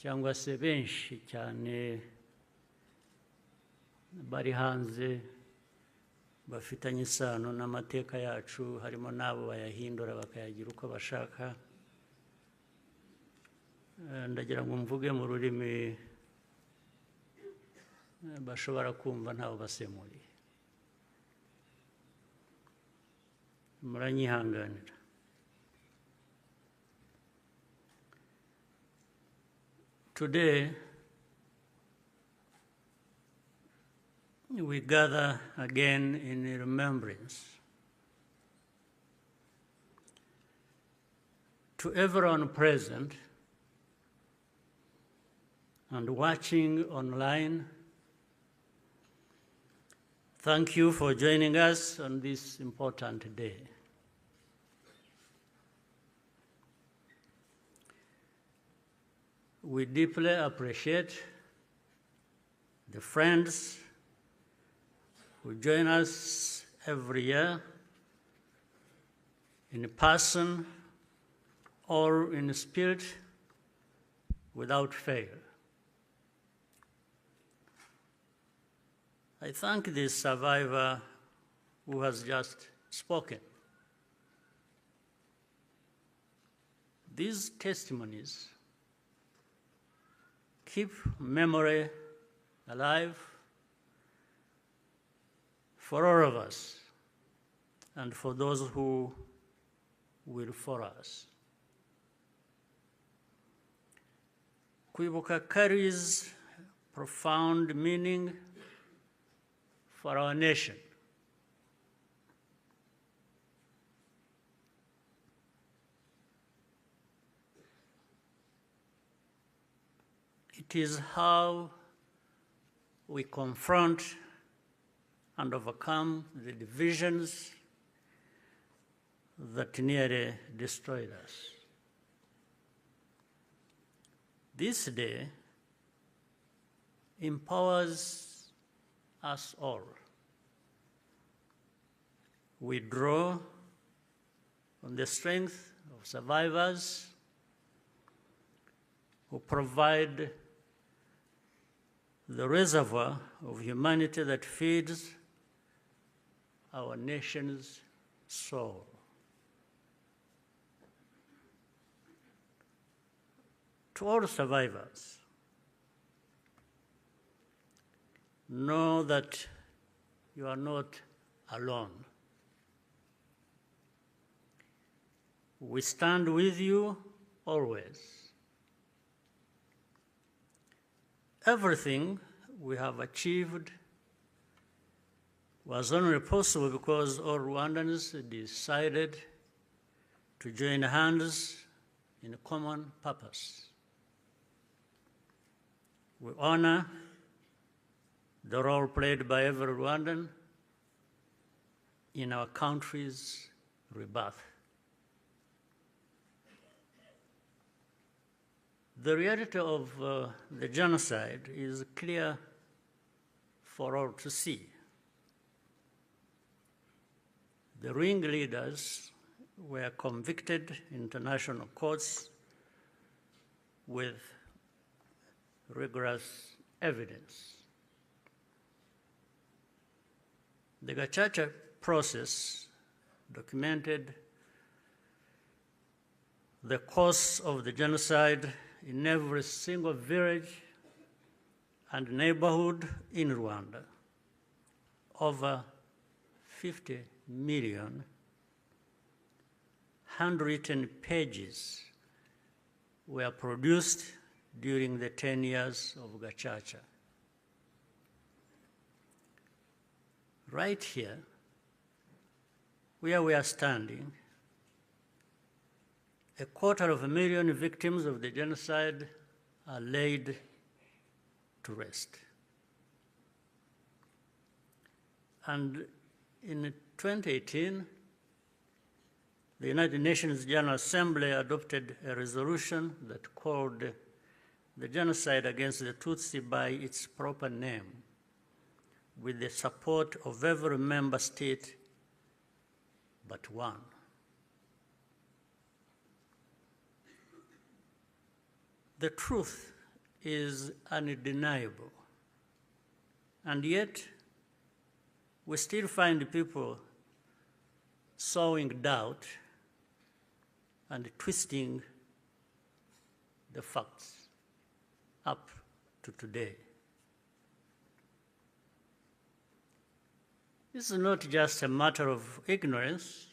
cyangwa se benshi cyane bari hanze bafitanye isano n'amateka yacu, harimo n'abo bayahindura bakayagira uko bashaka. Ndagira ngo mvuge mu rurimi bashobora kumva ntawe basemuriye. Muranyihanganira. Today, we gather again in remembrance to everyone present and watching online. Thank you for joining us on this important day. We deeply appreciate the friends who join us every year in person or in spirit without fail. I thank the survivor who has just spoken. These testimonies keep memory alive for all of us and for those who will follow us. Kwibuka carries profound meaning for our nation. It is how we confront and overcome the divisions that nearly destroyed us. This day empowers us all. We draw on the strength of survivors who provide the reservoir of humanity that feeds our nation's soul. To all survivors, know that you are not alone. We stand with you always. Everything we have achieved was only possible because all Rwandans decided to join hands in a common purpose. We honor the role played by every Rwandan in our country's rebirth. The reality of the genocide is clear for all to see. The ringleaders were convicted in international courts with rigorous evidence. The Gacaca process documented the course of the genocide in every single village and neighborhood in Rwanda. Over 50 million handwritten pages were produced during the 10 years of Gacaca. Right here, where we are standing, 250,000 victims of the genocide are laid to rest. And in 2018, the United Nations General Assembly adopted a resolution that called the genocide against the Tutsi by its proper name, with the support of every member state but one. The truth is undeniable. And yet, we still find people sowing doubt and twisting the facts up to today. This is not just a matter of ignorance,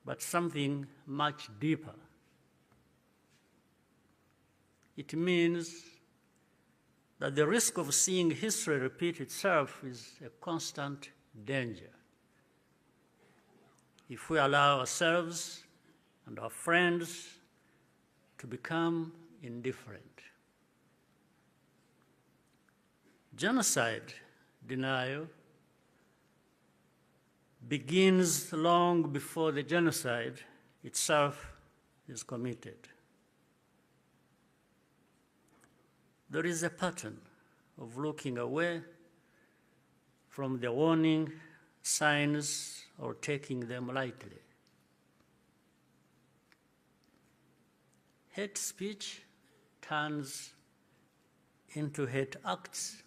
but something much deeper. It means that the risk of seeing history repeat itself is a constant danger. If we allow ourselves and our friends to become indifferent. Genocide denial begins long before the genocide itself is committed. There is a pattern of looking away from the warning signs or taking them lightly. Hate speech turns into hate acts,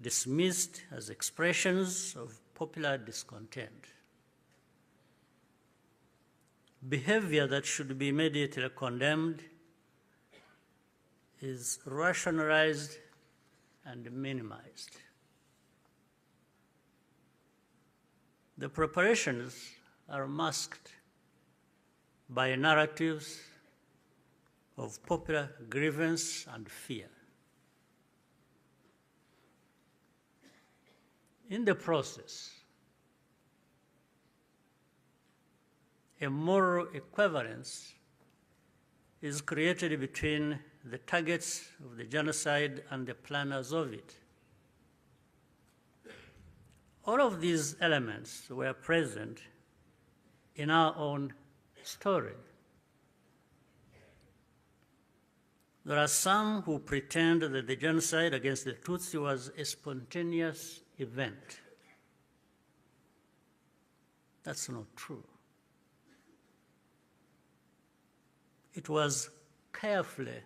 dismissed as expressions of popular discontent. Behavior that should be immediately condemned is rationalized and minimized. The preparations are masked by narratives of popular grievance and fear. In the process, a moral equivalence is created between the targets of the genocide and the planners of it. All of these elements were present in our own story. There are some who pretend that the genocide against the Tutsi was a spontaneous event. That's not true. It was carefully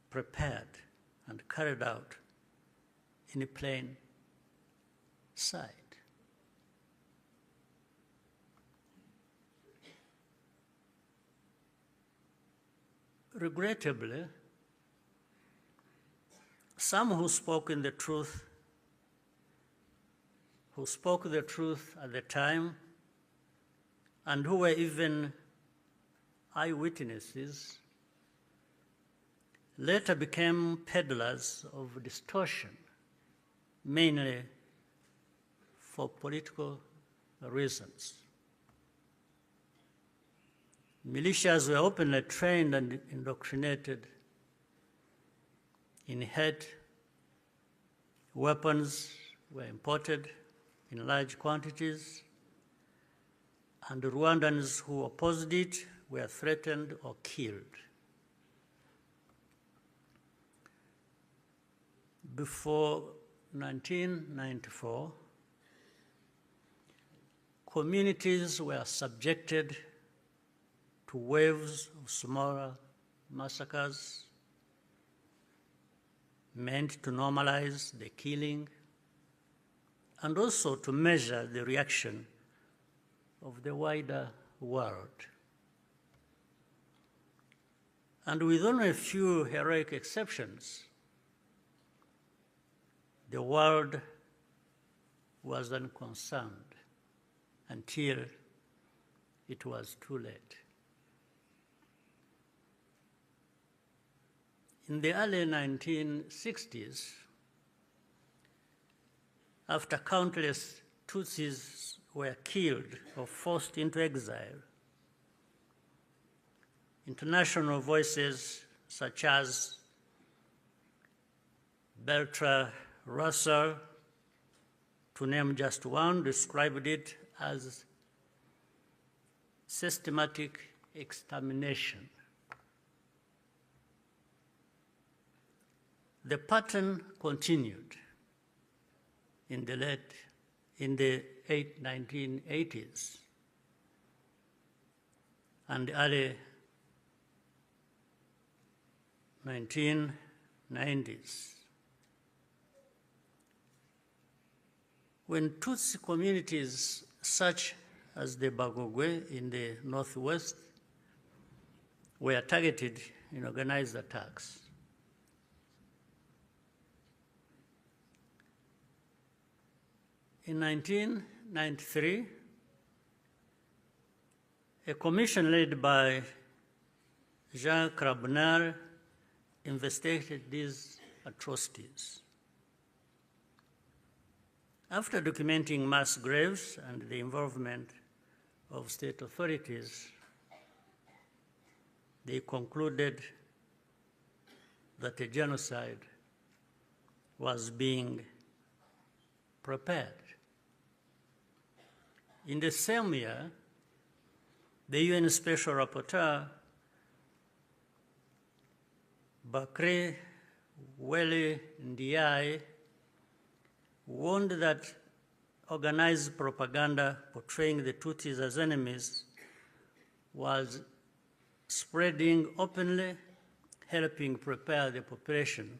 prepared and carried out in plain sight. Regrettably, some who spoke the truth at the time and who were even eyewitnesses later became peddlers of distortion, mainly for political reasons. Militias were openly trained and indoctrinated in hate. Weapons were imported in large quantities, and Rwandans who opposed it were threatened or killed. Before 1994, communities were subjected to waves of smaller massacres meant to normalize the killing and also to measure the reaction of the wider world. And with only a few heroic exceptions, the world was unconcerned until it was too late. In the early 1960s, after countless Tutsis were killed or forced into exile, international voices such as Bertrand Russell, to name just one, described it as systematic extermination. The pattern continued in the 1980s and early 1990s. When Tutsi communities such as the Bagogwe in the northwest were targeted in organized attacks, in 1993, a commission led by Jean Crabonnier investigated these atrocities. After documenting mass graves and the involvement of state authorities, they concluded that a genocide was being prepared. In the same year, the UN Special Rapporteur, Bakre Wele Ndiaye, warned that organized propaganda portraying the Tutsis as enemies was spreading openly, helping prepare the population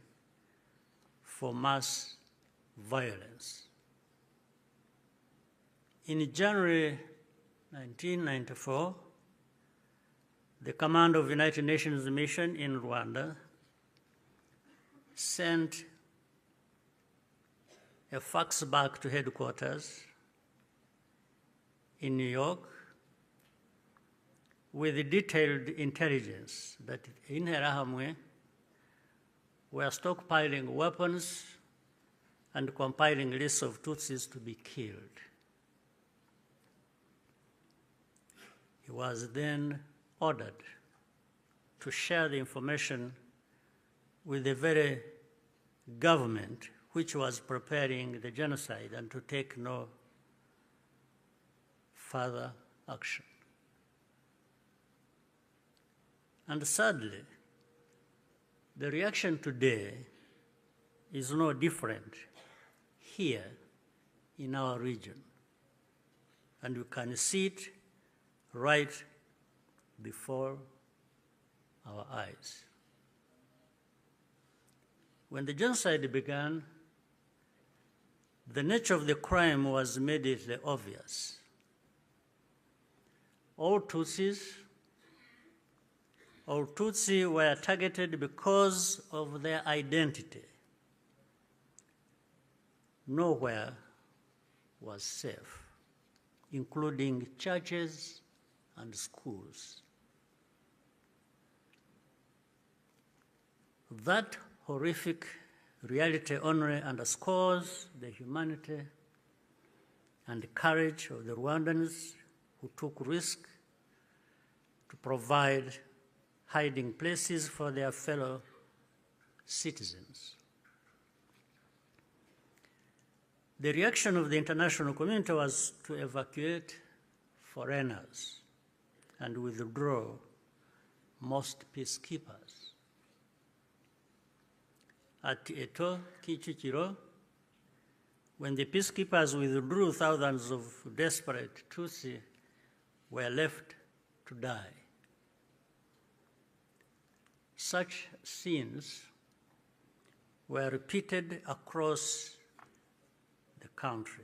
for mass violence. In January 1994, the Command of the United Nations Mission in Rwanda sent a fax back to headquarters in New York with detailed intelligence that in Interahamwe were stockpiling weapons and compiling lists of Tutsis to be killed. He was then ordered to share the information with the very government which was preparing the genocide and to take no further action. And sadly, the reaction today is no different here in our region. And you can see it right before our eyes. When the genocide began, the nature of the crime was immediately obvious. All Tutsi were targeted because of their identity. Nowhere was safe, including churches and schools. That horrific reality only underscores the humanity and the courage of the Rwandans who took risk to provide hiding places for their fellow citizens. The reaction of the international community was to evacuate foreigners and withdraw most peacekeepers. At Eto, Kichikiro, when the peacekeepers withdrew, thousands of desperate Tutsi were left to die. Such scenes were repeated across the country.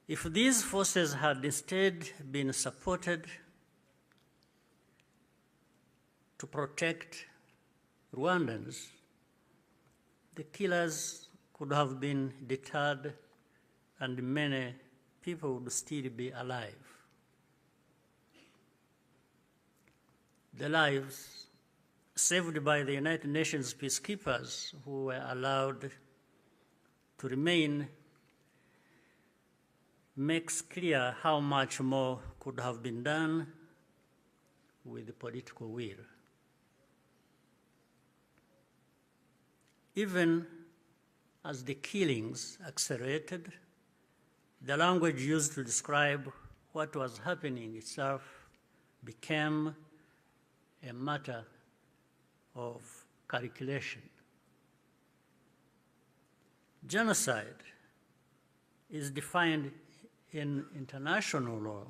If these forces had instead been supported to protect Rwandans, the killers could have been deterred and many people would still be alive. The lives saved by the United Nations peacekeepers who were allowed to remain makes clear how much more could have been done with the political will. Even as the killings accelerated, the language used to describe what was happening itself became a matter of calculation. Genocide is defined in international law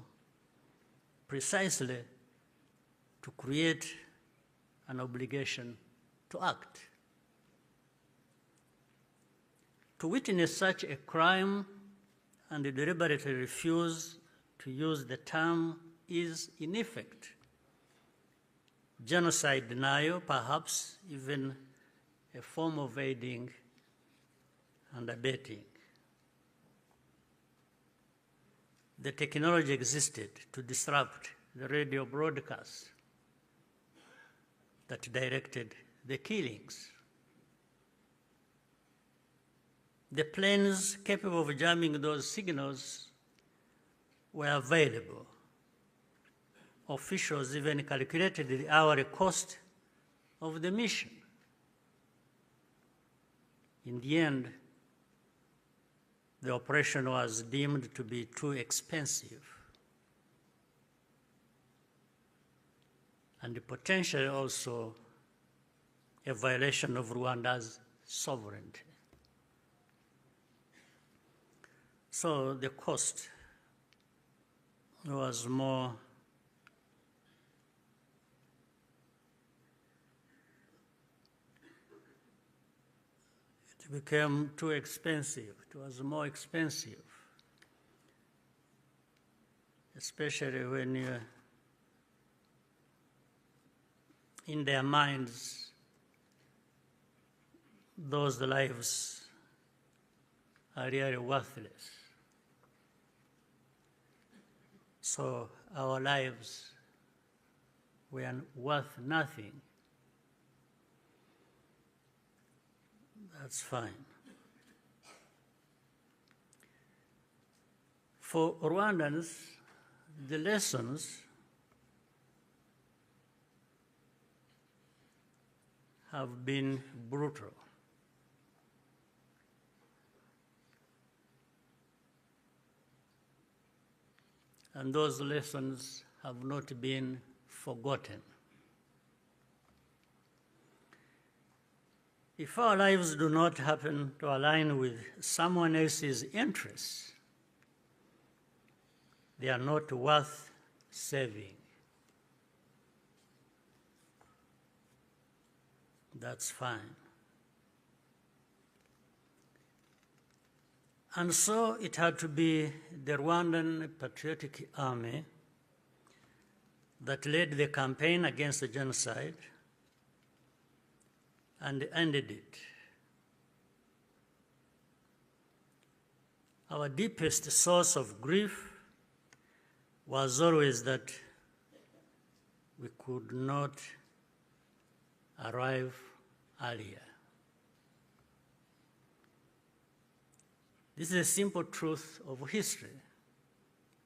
precisely to create an obligation to act. To witness such a crime and deliberately refuse to use the term is, in effect, genocide denial, perhaps even a form of aiding and abetting. The technology existed to disrupt the radio broadcasts that directed the killings. The planes capable of jamming those signals were available. Officials even calculated the hourly cost of the mission. In the end, the operation was deemed to be too expensive and potentially also a violation of Rwanda's sovereignty. So the cost was more it became too expensive. It was more expensive, especially when in their minds, those lives are really worthless. So our lives were worth nothing. That's fine. For Rwandans, the lessons have been brutal. And those lessons have not been forgotten. If our lives do not happen to align with someone else's interests, they are not worth saving. That's fine. And so it had to be the Rwandan Patriotic Army that led the campaign against the genocide and ended it. Our deepest source of grief was always that we could not arrive earlier. This is a simple truth of history,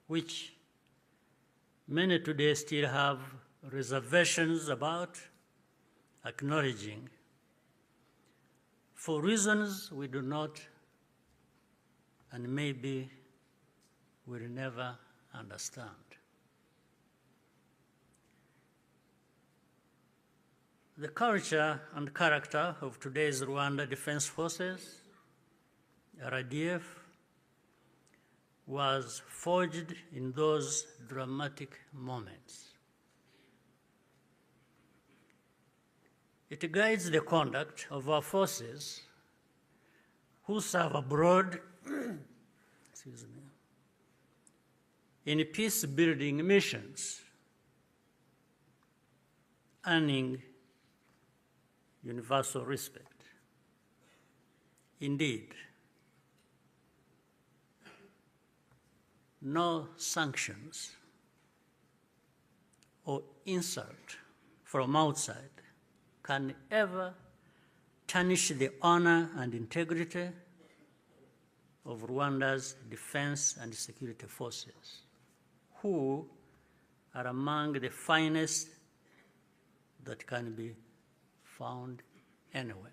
which many today still have reservations about acknowledging for reasons we do not and maybe will never understand. The culture and character of today's Rwanda Defense Forces, RDF, was forged in those dramatic moments. It guides the conduct of our forces who serve abroad in peace-building missions, earning universal respect. Indeed, no sanctions or insult from outside can ever tarnish the honor and integrity of Rwanda's defense and security forces, who are among the finest that can be found anywhere.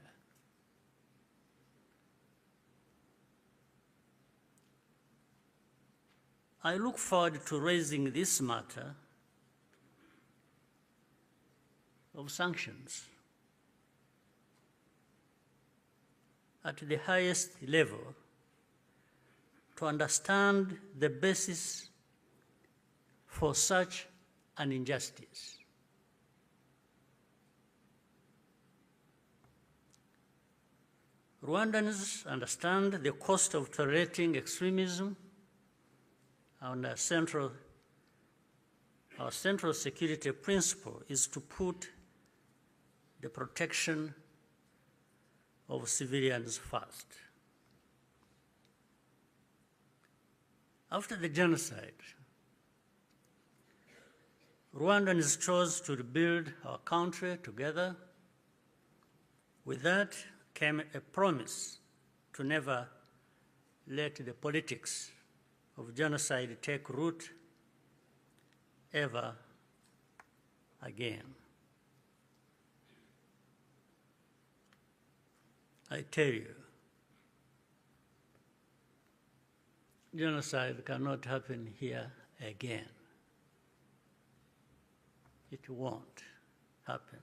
I look forward to raising this matter of sanctions at the highest level to understand the basis for such an injustice. Rwandans understand the cost of tolerating extremism, and our central security principle is to put the protection of civilians first. After the genocide, Rwandans chose to rebuild our country together. With that came a promise to never let the politics of genocide take root ever again. I tell you, genocide cannot happen here again. It won't happen.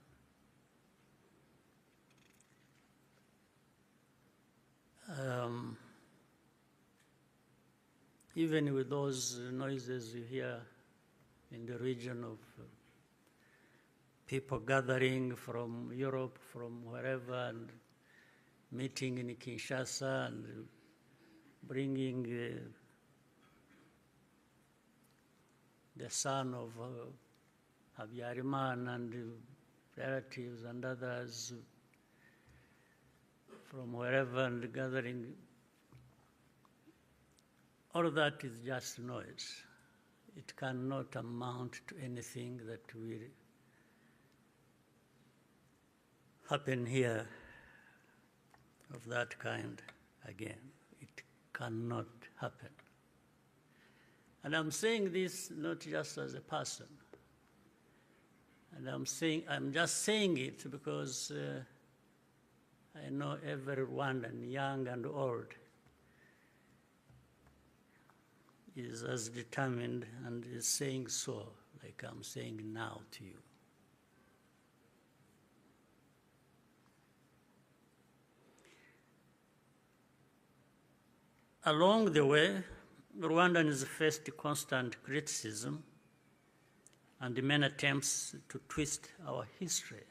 Even with those noises you hear in the region of people gathering from Europe, from wherever, and meeting in Kinshasa and bringing the son of Habyarimana and relatives and others from wherever and gathering, all of that is just noise. It cannot amount to anything that will happen here of that kind again. It cannot happen. And I'm saying this not just as a person. And I'm just saying it because I know every Rwandan, young and old, is as determined and is saying so, like I'm saying now to you. Along the way, Rwandans faced constant criticism and many attempts to twist our history.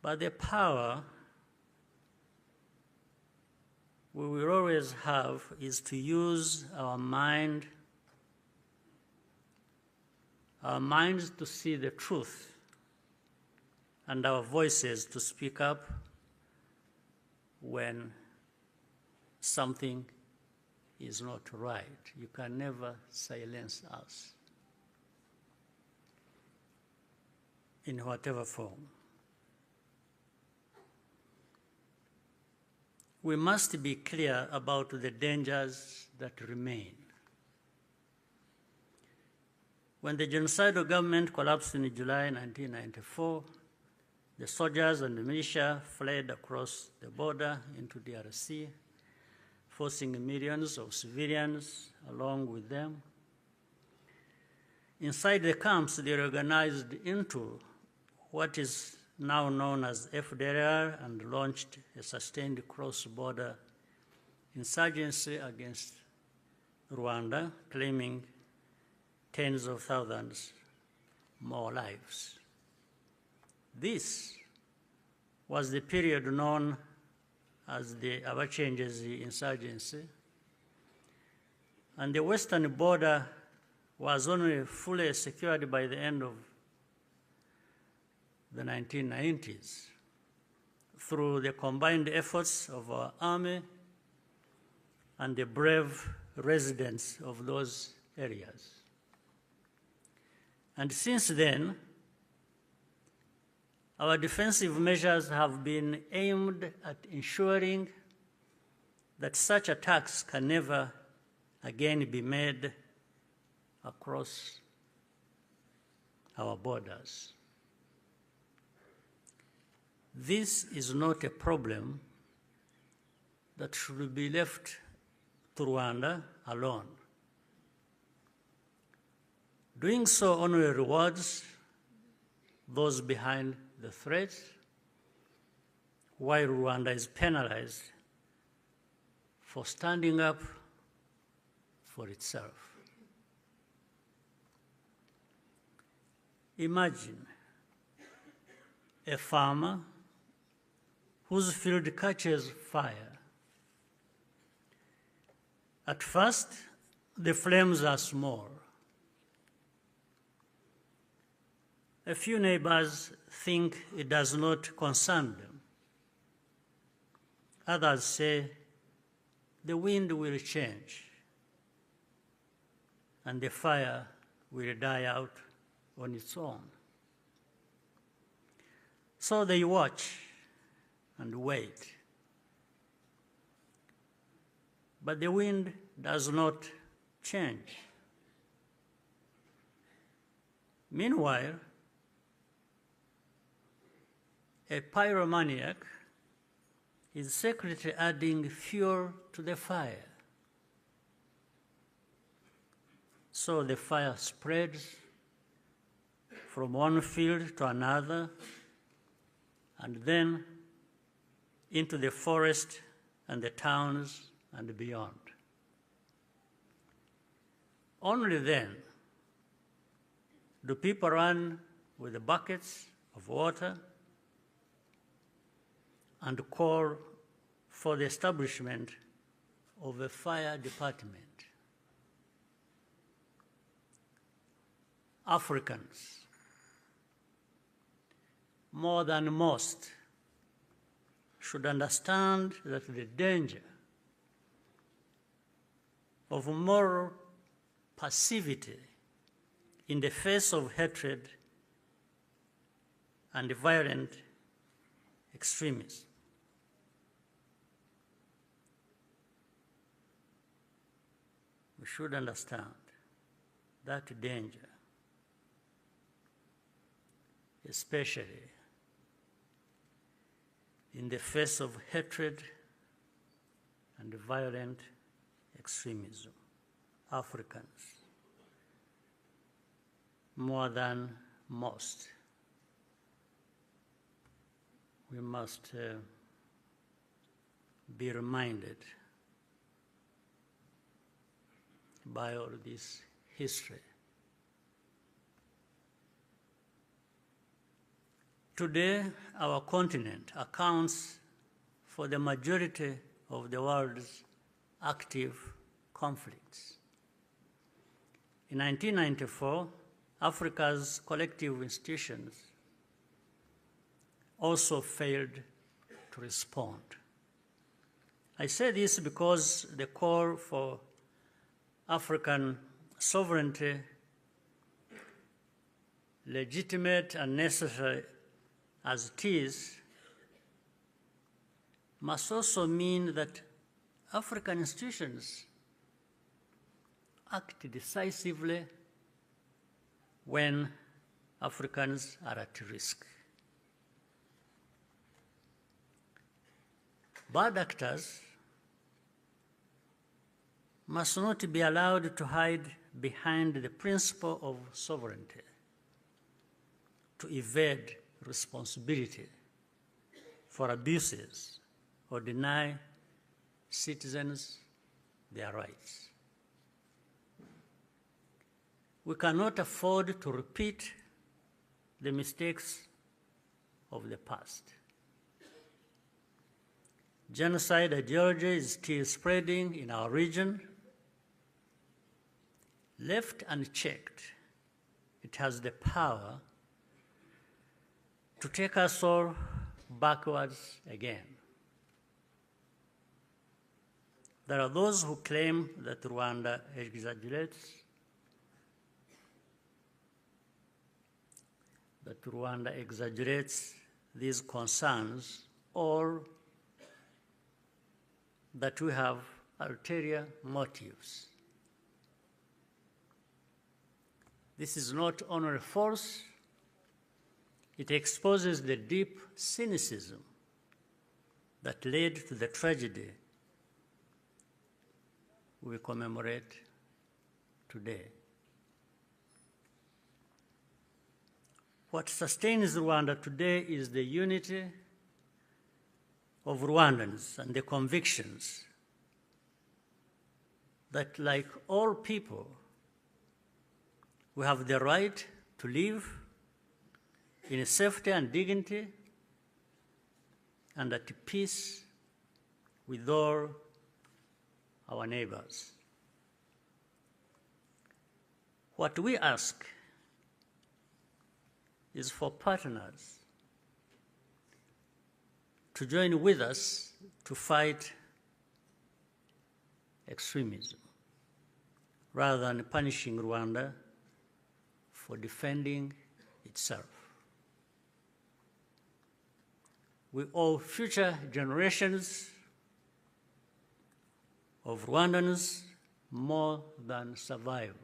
But the power we will always have is to use our minds to see the truth, and our voices to speak up when something is not right. You can never silence us in whatever form. We must be clear about the dangers that remain. When the genocidal government collapsed in July 1994, the soldiers and the militia fled across the border into DRC, forcing millions of civilians along with them. Inside the camps, they organized into what is now known as FDLR and launched a sustained cross-border insurgency against Rwanda, claiming tens of thousands more lives. This was the period known as the Abacengezi insurgency, and the western border was only fully secured by the end of the 1990s through the combined efforts of our army and the brave residents of those areas. And since then, our defensive measures have been aimed at ensuring that such attacks can never again be made across our borders. This is not a problem that should be left to Rwanda alone. Doing so only rewards those behind the threats, while Rwanda is penalized for standing up for itself. Imagine a farmer whose field catches fire. At first, the flames are small. A few neighbors think it does not concern them. Others say the wind will change and the fire will die out on its own. So they watch and wait. But the wind does not change. Meanwhile, a pyromaniac is secretly adding fuel to the fire. So the fire spreads from one field to another, and then into the forest and the towns and beyond. Only then do people run with the buckets of water and call for the establishment of a fire department. Africans, more than most, should understand that the danger of moral passivity in the face of hatred and violent extremism. We should understand that danger, especially in the face of hatred and violent extremism. Africans, more than most, we must be reminded by all this history. Today, our continent accounts for the majority of the world's active conflicts. In 1994, Africa's collective institutions also failed to respond. I say this because the call for African sovereignty, legitimate and necessary as it is, must also mean that African institutions act decisively when Africans are at risk. Bad actors must not be allowed to hide behind the principle of sovereignty, to evade responsibility for abuses or deny citizens their rights. We cannot afford to repeat the mistakes of the past. Genocide ideology is still spreading in our region. Left unchecked, it has the power to take us all backwards again. There are those who claim that Rwanda exaggerates, these concerns, or that we have ulterior motives. This is not only false, it exposes the deep cynicism that led to the tragedy we commemorate today. What sustains Rwanda today is the unity of Rwandans and the convictions that, like all people, we have the right to live in safety and dignity and at peace with all our neighbors. What we ask is for partners to join with us to fight extremism, rather than punishing Rwanda for defending itself. We owe future generations of Rwandans more than survival.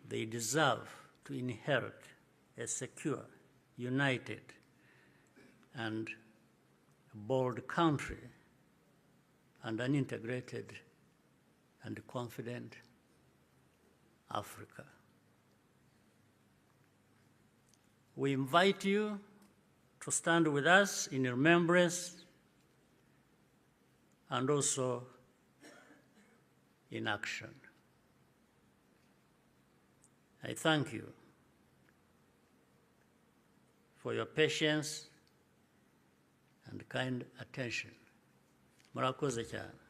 They deserve to inherit a secure, united, and bold country and an integrated and confident Africa. We invite you to stand with us in remembrance and also in action. I thank you for your patience and kind attention. Murakoze cyane.